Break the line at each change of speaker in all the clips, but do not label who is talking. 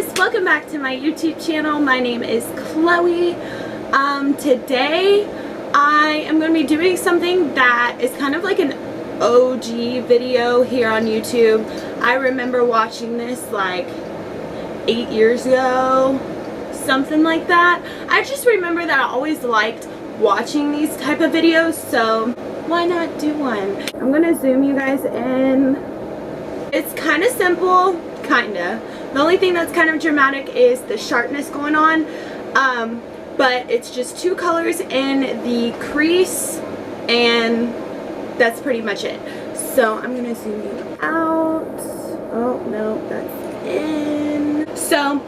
guys, welcome back to my YouTube channel. My name is Chloe. Today I am going to be doing something that is kind of like an OG video here on YouTube. I remember watching this like 8 years ago, something like that. I just remember that I always liked watching these type of videos, so why not do one? I'm going to zoom you guys in. It's kind of simple, kinda. The only thing that's kind of dramatic is the sharpness going on, but it's just two colors in the crease, and that's pretty much it. So I'm gonna zoom you out. Oh no, that's in. So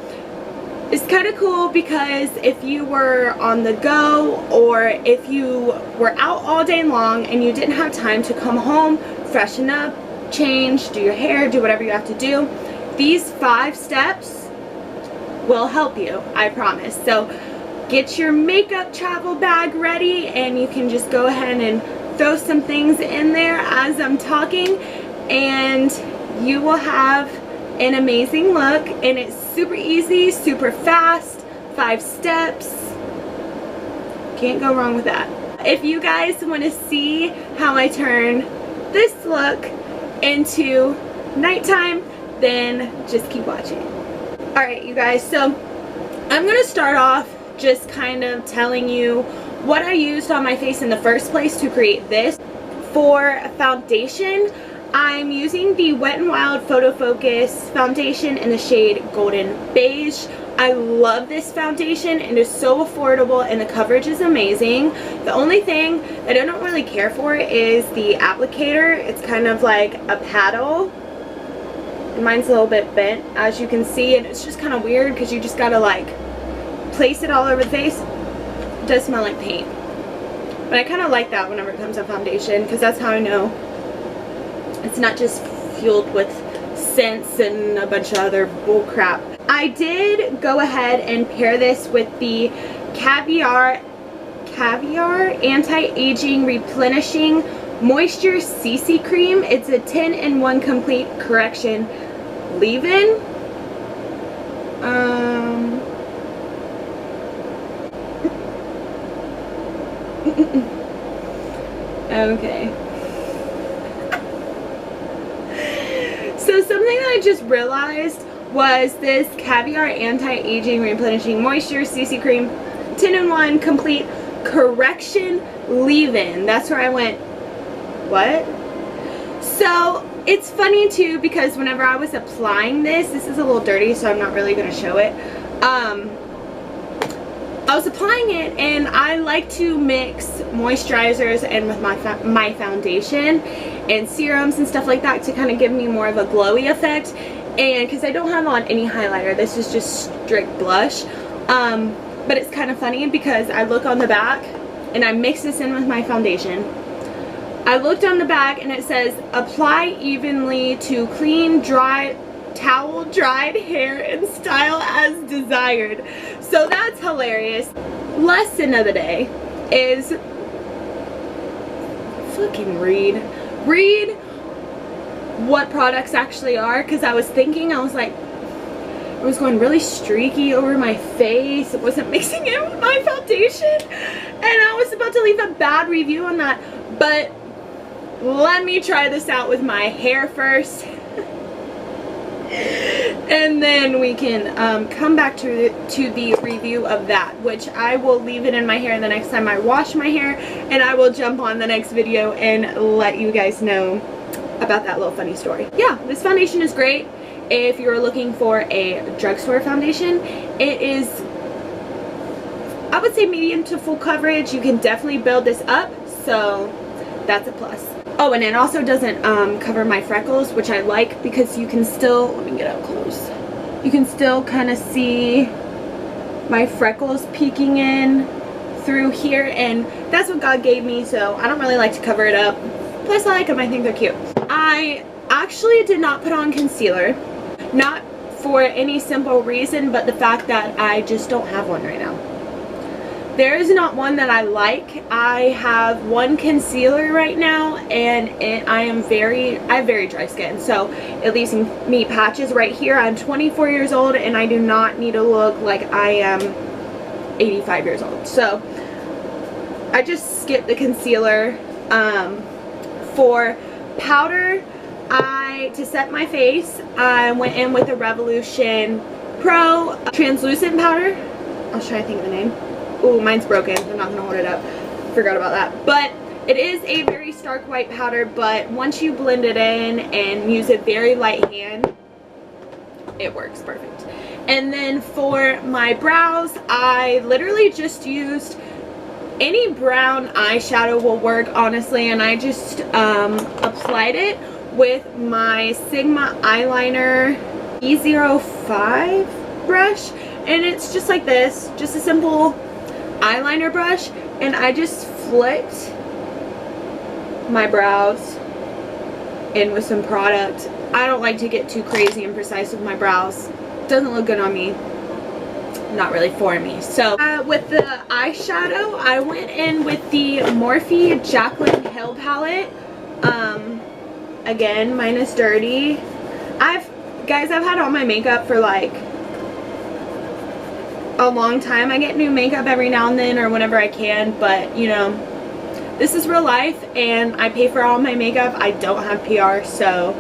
it's kind of cool because if you were on the go, or if you were out all day long and you didn't have time to come home, freshen up, change, do your hair, do whatever you have to do, these 5 steps will help you, I promise. So get your makeup travel bag ready, and you can just go ahead and throw some things in there as I'm talking, and you will have an amazing look. And it's super easy, super fast, 5 steps. Can't go wrong with that. If you guys want to see how I turn this look into nighttime, then just keep watching. Alright you guys, so I'm going to start off just kind of telling you what I used on my face in the first place to create this. For foundation, I'm using the WetNWild Photo Focus foundation in the shade Golden Beige. I love this foundation, and it's so affordable, and the coverage is amazing. The only thing that I don't really care for is the applicator. It's kind of like a paddle. Mine's a little bit bent, as you can see, and it's just kind of weird because you just gotta like place it all over the face. It does smell like paint, but I kind of like that whenever it comes to foundation, because that's how I know it's not just fueled with scents and a bunch of other bull crap. I did go ahead and pair this with the Caviar Anti-Aging Replenishing Moisture CC Cream. It's a 10-in-1 complete correction leave-in. Okay. So something that I just realized was this Caviar Anti-Aging Replenishing Moisture CC Cream 10-in-1 complete correction leave-in. That's where I went, what? So it's funny too, because whenever I was applying this is a little dirty, so I'm not really going to show it. I was applying it, and I like to mix moisturizers and with my foundation and serums and stuff like that to kind of give me more of a glowy effect. And because I don't have on any highlighter, this is just strict blush. But it's kind of funny because I look on the back and I mix this in with my foundation. I looked on the back and it says apply evenly to clean, dry, towel dried hair and style as desired. So that's hilarious. Lesson of the day is fucking read what products actually are, because I was thinking, I was like, it was going really streaky over my face. It wasn't mixing in with my foundation, and I was about to leave a bad review on that. But let me try this out with my hair first, and then we can come back to the review of that, which I will leave it in my hair the next time I wash my hair, and I will jump on the next video and let you guys know about that little funny story. Yeah, this foundation is great if you're looking for a drugstore foundation. It is, I would say, medium to full coverage. You can definitely build this up, so that's a plus. Oh, and it also doesn't cover my freckles, which I like, because you can still, let me get up close, you can still kind of see my freckles peeking in through here, and that's what God gave me, so I don't really like to cover it up. Plus I like them, I think they're cute. I actually did not put on concealer, not for any simple reason but the fact that I just don't have one right now. There is not one that I like. I have one concealer right now, and I have very dry skin, so it leaves me patches right here. I'm 24 years old, and I do not need to look like I am 85 years old. So I just skipped the concealer. For powder, to set my face, I went in with a Revolution Pro translucent powder. I'll try to think of the name. Ooh, mine's broken. I'm not gonna hold it up. Forgot about that. But it is a very stark white powder, but once you blend it in and use a very light hand, it works perfect. And then for my brows, I literally just used any brown eyeshadow will work, honestly, and I just applied it with my Sigma eyeliner E05 brush, and it's just like this, just a simple eyeliner brush, and I just flicked my brows in with some product. I don't like to get too crazy and precise with my brows. It doesn't look good on me. Not really for me. So with the eyeshadow, I went in with the MorpheXJaclynHill palette. Again, mine is dirty. Guys, I've had all my makeup for like a long time. I get new makeup every now and then or whenever I can, but you know, this is real life and I pay for all my makeup. I don't have PR, so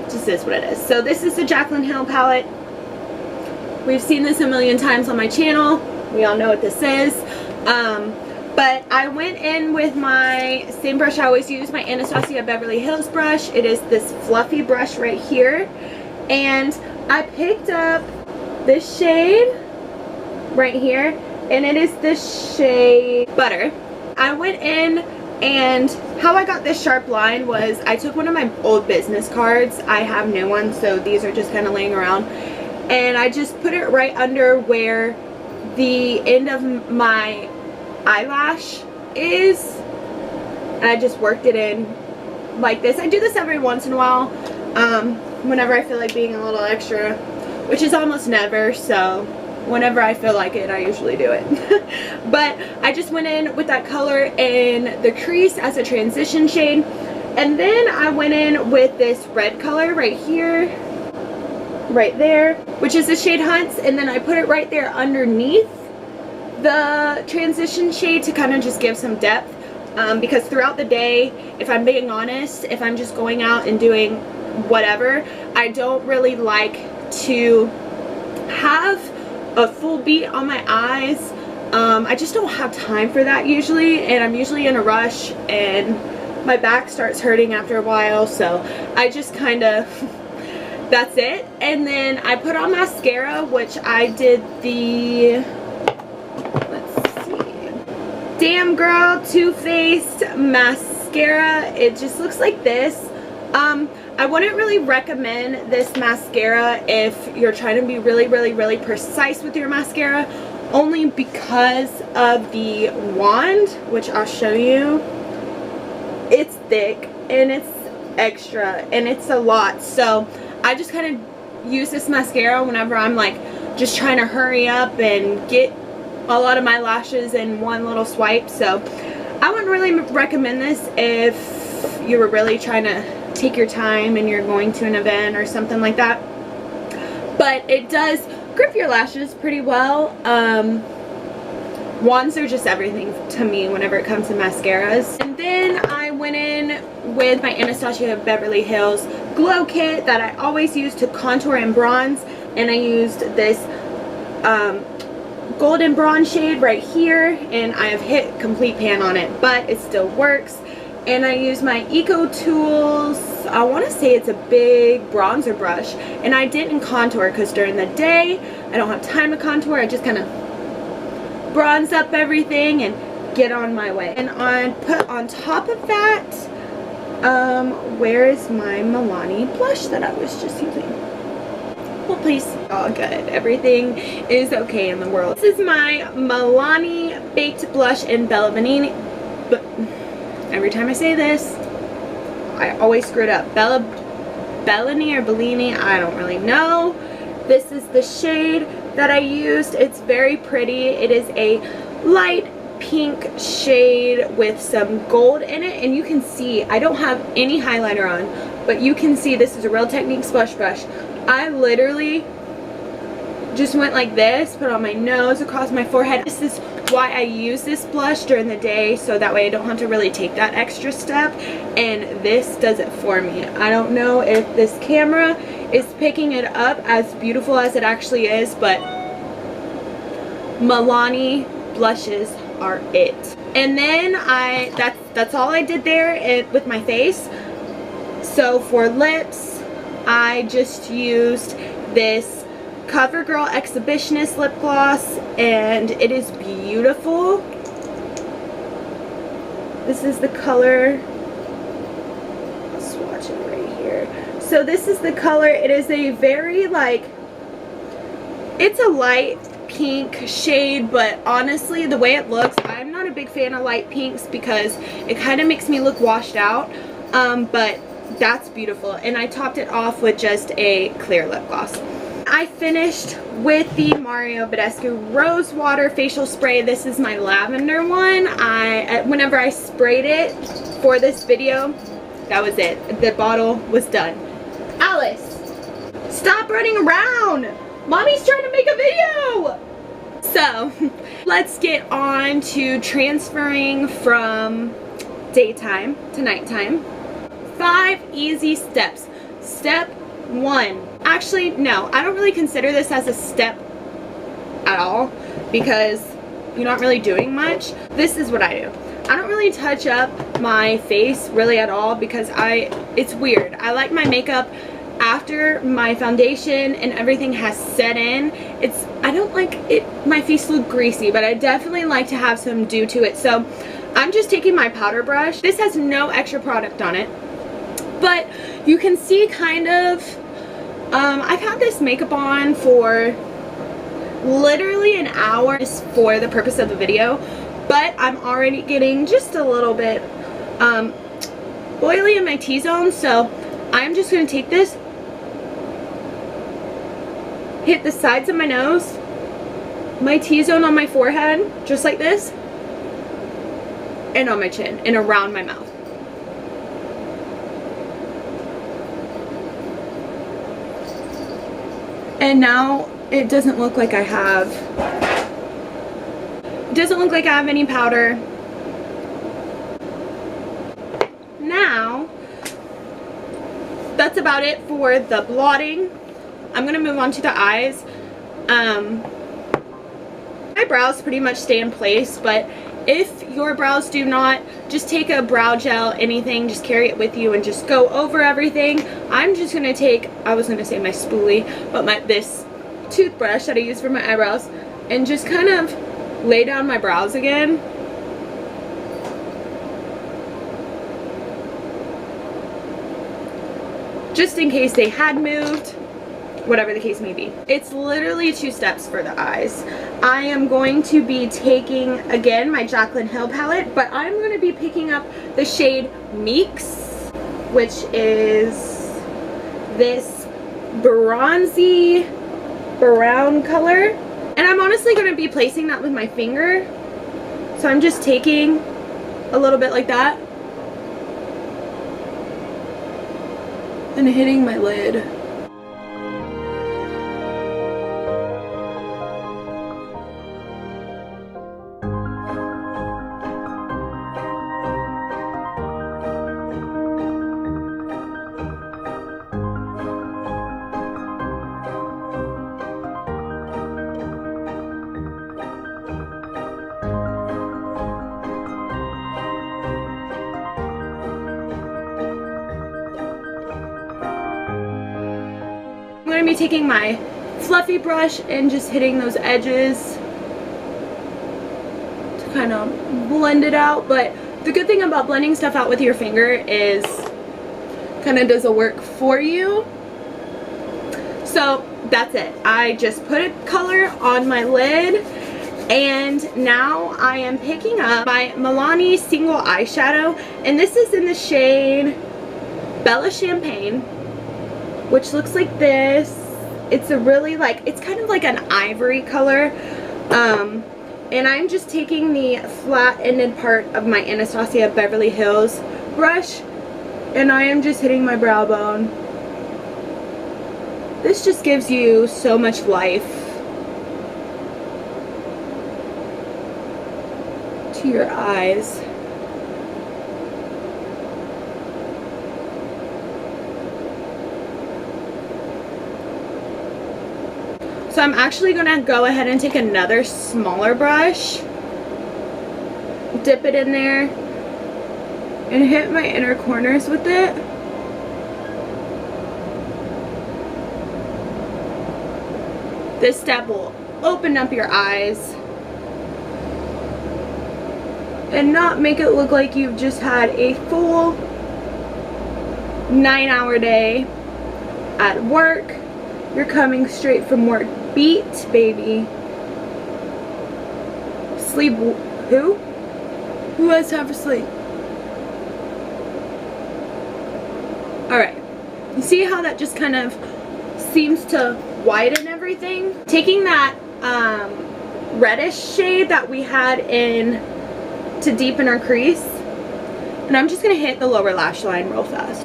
it just is what it is. So this is the JaclynHill palette. We've seen this a million times on my channel. We all know what this is. But I went in with my same brush I always use, my Anastasia Beverly Hills brush. It is this fluffy brush right here. And I picked up this shade right here, and it is this shade Butter. I went in, and how I got this sharp line was I took one of my old business cards. I have new ones, so these are just kind of laying around. And I just put it right under where the end of my eyelash is, and I just worked it in like this. I do this every once in a while, whenever I feel like being a little extra, which is almost never, so whenever I feel like it, I usually do it. But I just went in with that color in the crease as a transition shade, and then I went in with this red color right here, right there, which is the shade Hunts, and then I put it right there underneath the transition shade to kind of just give some depth, because throughout the day, if I'm being honest, if I'm just going out and doing whatever, I don't really like to have a full beat on my eyes. I just don't have time for that usually, and I'm usually in a rush and my back starts hurting after a while, so I just kind of that's it. And then I put on mascara, which I did the, let's see, Damn Girl TooFaced mascara. It just looks like this. I wouldn't really recommend this mascara if you're trying to be really precise with your mascara, only because of the wand, which I'll show you. It's thick and it's extra and it's a lot, so I just kind of use this mascara whenever I'm like just trying to hurry up and get a lot of my lashes in one little swipe. So I wouldn't really recommend this if you were really trying to take your time and you're going to an event or something like that. But it does grip your lashes pretty well. Wands are just everything to me whenever it comes to mascaras. And then I went in with my Anastasia Beverly Hills Glow Kit that I always use to contour and bronze, and I used this golden bronze shade right here, and I have hit complete pan on it, but it still works. And I use my Eco Tools, I want to say it's a big bronzer brush, and I didn't contour because during the day I don't have time to contour. I just kind of bronze up everything and get on my way. And I put on top of that, where is my Milani blush that I was just using? Well, please. Oh, good. Everything is okay in the world. This is my Milani Baked Blush in Bella Vanini. But every time I say this, I always screw it up. Bellini or Bellini, I don't really know. This is the shade that I used. It's very pretty. It is a light pink shade with some gold in it, and you can see I don't have any highlighter on, but you can see this is a Real Techniques blush brush. I literally just went like this, put it on my nose, across my forehead. This is why I use this blush during the day, so that way I don't have to really take that extra step, and this does it for me. I don't know if this camera is picking it up as beautiful as it actually is, but Milani blushes are it. And then that's all I did there with my face. So for lips, I just used this Covergirl Exhibitionist lip gloss, and it is beautiful. This is the color. I'll swatch it right here. So this is the color. It is a very it's a light pink shade, but honestly the way it looks, I'm not a big fan of light pinks because it kind of makes me look washed out, but that's beautiful. And I topped it off with just a clear lip gloss. I finished with the Badescu Rose Water Facial Spray. This is my lavender one. Whenever I sprayed it for this video, that was it. The bottle was done. Alice, stop running around! Mommy's trying to make a video! So, let's get on to transferring from daytime to nighttime. 5 easy steps. Step 1. Actually, no, I don't really consider this as a step at all because you're not really doing much. This is what I do. I don't really touch up my face really at all because it's weird. I like my makeup after my foundation and everything has set in. I don't like my face look greasy, but I definitely like to have some dew to it. So I'm just taking my powder brush. This has no extra product on it, but you can see kind of, I've had this makeup on for literally an hour just for the purpose of the video, but I'm already getting just a little bit oily in my T-zone, so I'm just going to take this, hit the sides of my nose, my T-zone on my forehead, just like this, and on my chin, and around my mouth. And now it doesn't look like I have, any powder. Now, that's about it for the blotting. I'm going to move on to the eyes. My brows pretty much stay in place, but if your brows do not, just take a brow gel, anything, just carry it with you and just go over everything. I'm just going to take, I was going to say my spoolie, but this toothbrush that I use for my eyebrows, and just kind of lay down my brows again. Just in case they had moved, whatever the case may be. It's literally 2 steps for the eyes. I am going to be taking, again, my Jaclyn Hill palette, but I'm going to be picking up the shade Meeks, which is this bronzy brown color. And I'm honestly going to be placing that with my finger. So I'm just taking a little bit like that and hitting my lid. I'm going to be taking my fluffy brush and just hitting those edges to kind of blend it out. But the good thing about blending stuff out with your finger is kind of does the work for you. So that's it. I just put a color on my lid, and now I am picking up my Milani single eyeshadow, and this is in the shade Bella Champagne, which looks like this. It's a really like, it's kind of like an ivory color. And I'm just taking the flat ended part of my Anastasia Beverly Hills brush, and I am just hitting my brow bone. This just gives you so much life to your eyes. So I'm actually going to go ahead and take another smaller brush, dip it in there, and hit my inner corners with it. This step will open up your eyes and not make it look like you've just had a full 9-hour day at work. You're coming straight from work beat, baby. Sleep. Who? Who has time for sleep? Alright. You see how that just kind of seems to whiten everything? Taking that reddish shade that we had in to deepen our crease, and I'm just going to hit the lower lash line real fast.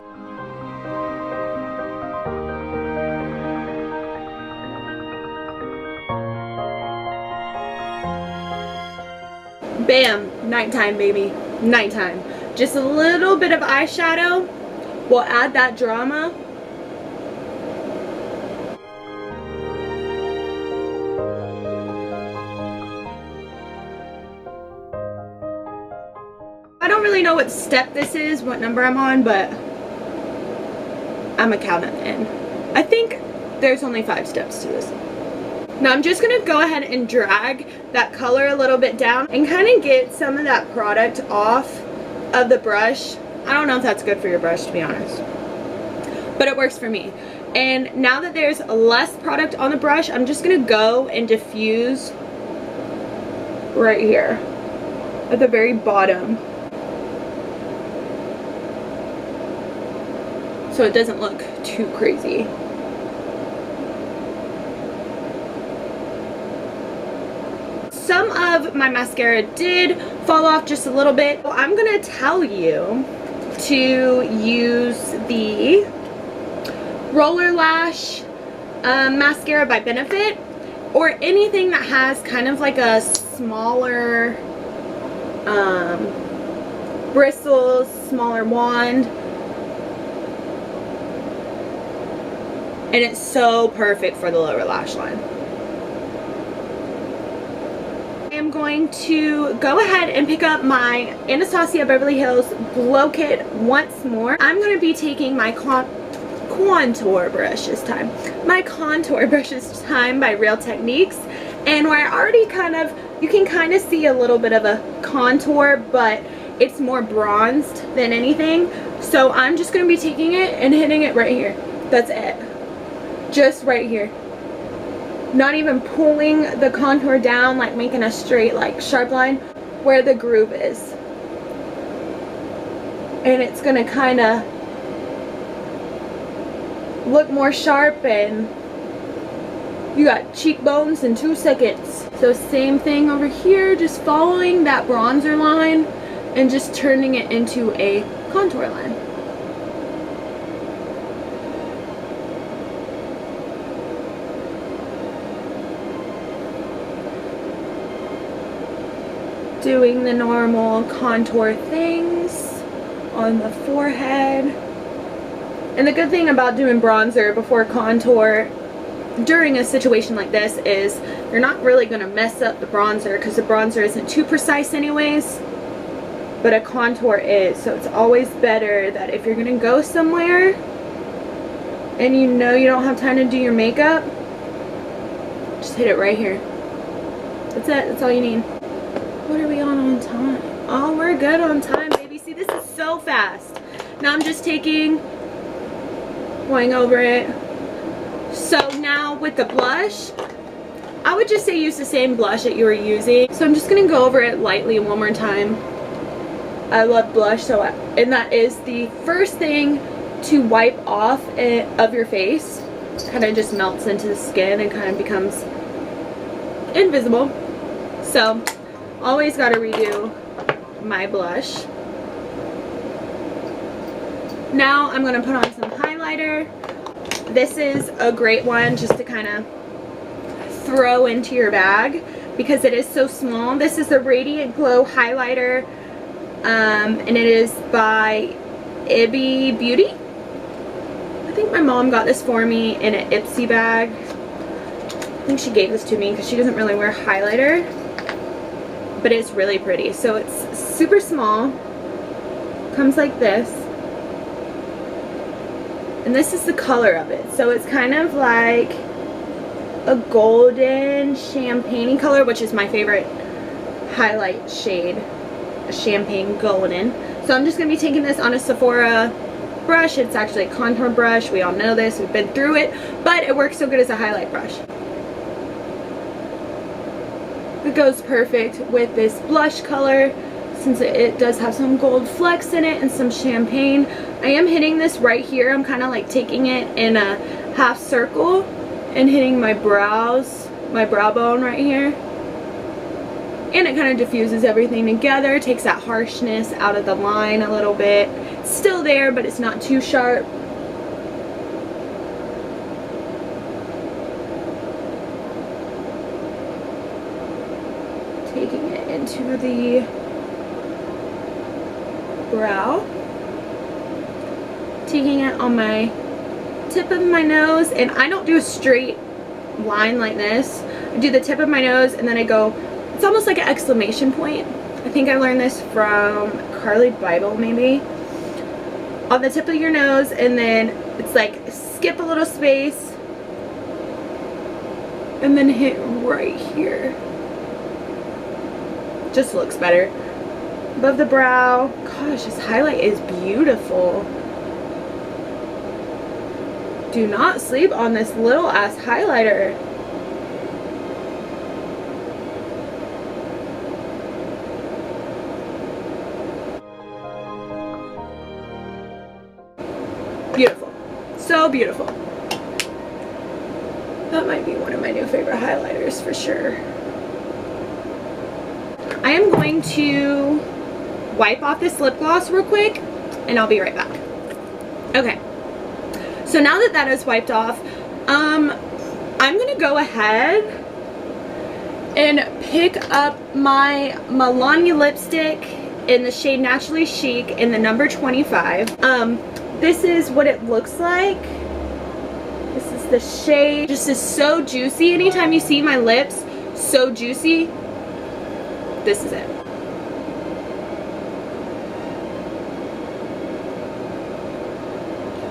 Bam! Nighttime, baby. Nighttime. Just a little bit of eyeshadow will add that drama. I don't really know what step this is, what number I'm on, but I'm gonna count it in. I think there's only 5 steps to this. Now I'm just going to go ahead and drag that color a little bit down and kind of get some of that product off of the brush. I don't know if that's good for your brush, to be honest, but it works for me. And now that there's less product on the brush, I'm just going to go and diffuse right here at the very bottom, so it doesn't look too crazy. Some of my mascara did fall off just a little bit. So I'm going to tell you to use the Roller Lash mascara by Benefit, or anything that has kind of like a smaller bristles, smaller wand. And it's so perfect for the lower lash line. I'm going to go ahead and pick up my Anastasia Beverly Hills Glow Kit once more. I'm going to be taking my contour brush this time. My contour brush this time by Real Techniques. And where I already kind of, you can kind of see a little bit of a contour, but it's more bronzed than anything. So I'm just going to be taking it and hitting it right here. That's it. Just right here. Not even pulling the contour down, like making a straight, like sharp line where the groove is. And it's gonna kind of look more sharp, and you got cheekbones in 2 seconds. So same thing over here, just following that bronzer line and just turning it into a contour line. Doing the normal contour things on the forehead. And the good thing about doing bronzer before contour during a situation like this is you're not really going to mess up the bronzer, because the bronzer isn't too precise anyways, but a contour is. So it's always better that if you're going to go somewhere and you know you don't have time to do your makeup, just hit it right here. That's it. That's all you need. What are we on time? Oh, we're good on time, baby. See, this is so fast. Now I'm just going over it. So now with the blush, I would just say use the same blush that you were using. So I'm just going to go over it lightly one more time. I love blush, and that is the first thing to wipe off of your face. kind of just melts into the skin and kind of becomes invisible. So always got to redo my blush. Now I'm going to put on some highlighter. This is a great one just to kind of throw into your bag because it is so small. This is the Radiant Glow highlighter, and it is by Iby Beauty. I think my mom got this for me in an Ipsy bag. I think she gave this to me because she doesn't really wear highlighter, but it's really pretty. So it's super small, comes like this, and this is the color of it. So it's kind of like a golden champagne color, which is my favorite highlight shade, a champagne golden. So I'm just going to be taking this on a Sephora brush. It's actually a contour brush. We all know this. We've been through it, but it works so good as a highlight brush. It goes perfect with this blush color since it does have some gold flecks in it and some champagne. I am hitting this right here. I'm kind of like taking it in a half circle and hitting my brows, my brow bone right here. And it kind of diffuses everything together, takes that harshness out of the line a little bit. It's still there, but it's not too sharp. Taking it into the brow. Taking it on my tip of my nose, and I don't do a straight line like this. I do the tip of my nose and then I go, it's almost like an exclamation point. I think I learned this from Carly Bible maybe. On the tip of your nose, and then it's like skip a little space and then hit right here. Just looks better. Above the brow. Gosh, this highlight is beautiful. Do not sleep on this little ass highlighter. Beautiful. So beautiful. That might be one of my new favorite highlighters for sure. I am going to wipe off this lip gloss real quick and I'll be right back. Okay. So now that that is wiped off, I'm going to go ahead and pick up my Milani lipstick in the shade Naturally Chic in the number 25. This is what it looks like. This is the shade. This is so juicy. Anytime you see my lips so juicy, this is it.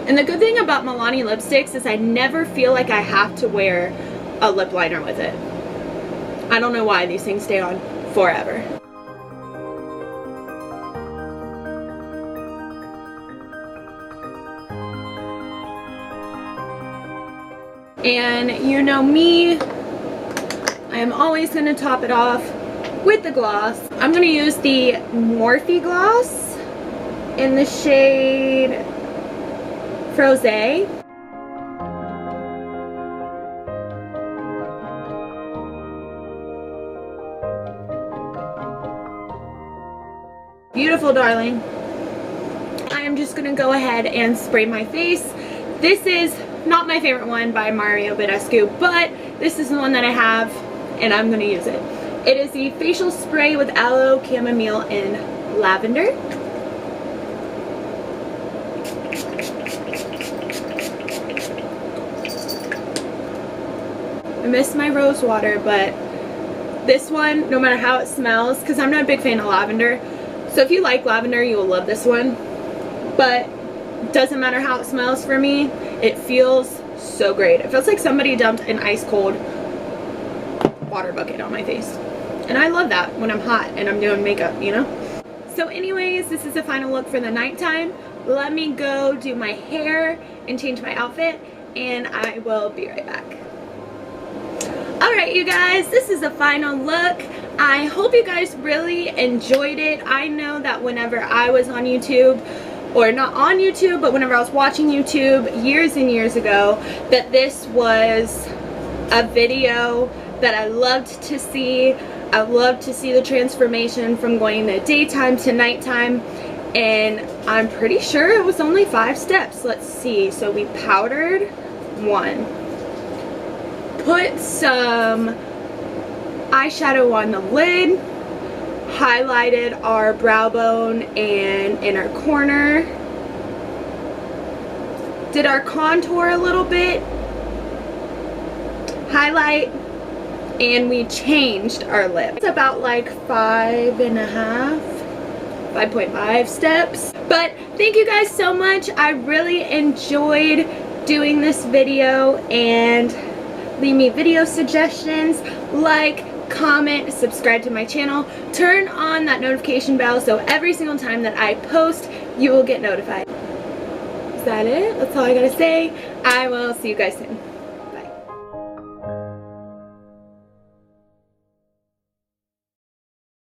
And the good thing about Milani lipsticks is I never feel like I have to wear a lip liner with it. I don't know why these things stay on forever. And you know me, I am always going to top it off with the gloss. I'm going to use the Morphe gloss in the shade Froze. Beautiful, darling. I am just going to go ahead and spray my face. This is not my favorite one by Badescu, but this is the one that I have and I'm going to use it. It is the facial spray with aloe, chamomile, and lavender. I miss my rose water, but this one, no matter how it smells, because I'm not a big fan of lavender, so if you like lavender, you will love this one, but doesn't matter how it smells for me, it feels so great. It feels like somebody dumped an ice cold water bucket on my face, and I love that when I'm hot and I'm doing makeup, you know. So anyways, this is the final look for the nighttime. Let me go do my hair and change my outfit, and I will be right back. Alright, you guys, this is the final look. I hope you guys really enjoyed it. I know that whenever I was on YouTube, or not on YouTube, but whenever I was watching YouTube years and years ago, that this was a video that I loved to see. I loved to see the transformation from going to daytime to nighttime, and I'm pretty sure it was only 5 steps. Let's see. So we powdered 1, put some eyeshadow on the lid, highlighted our brow bone and inner corner, did our contour a little bit, highlight, and we changed our lip. It's about like 5.5 steps. But thank you guys so much. I really enjoyed doing this video, and leave me video suggestions, like, comment, subscribe to my channel, turn on that notification bell so every single time that I post you will get notified. Is that it? That's all I gotta say. I will see you guys soon.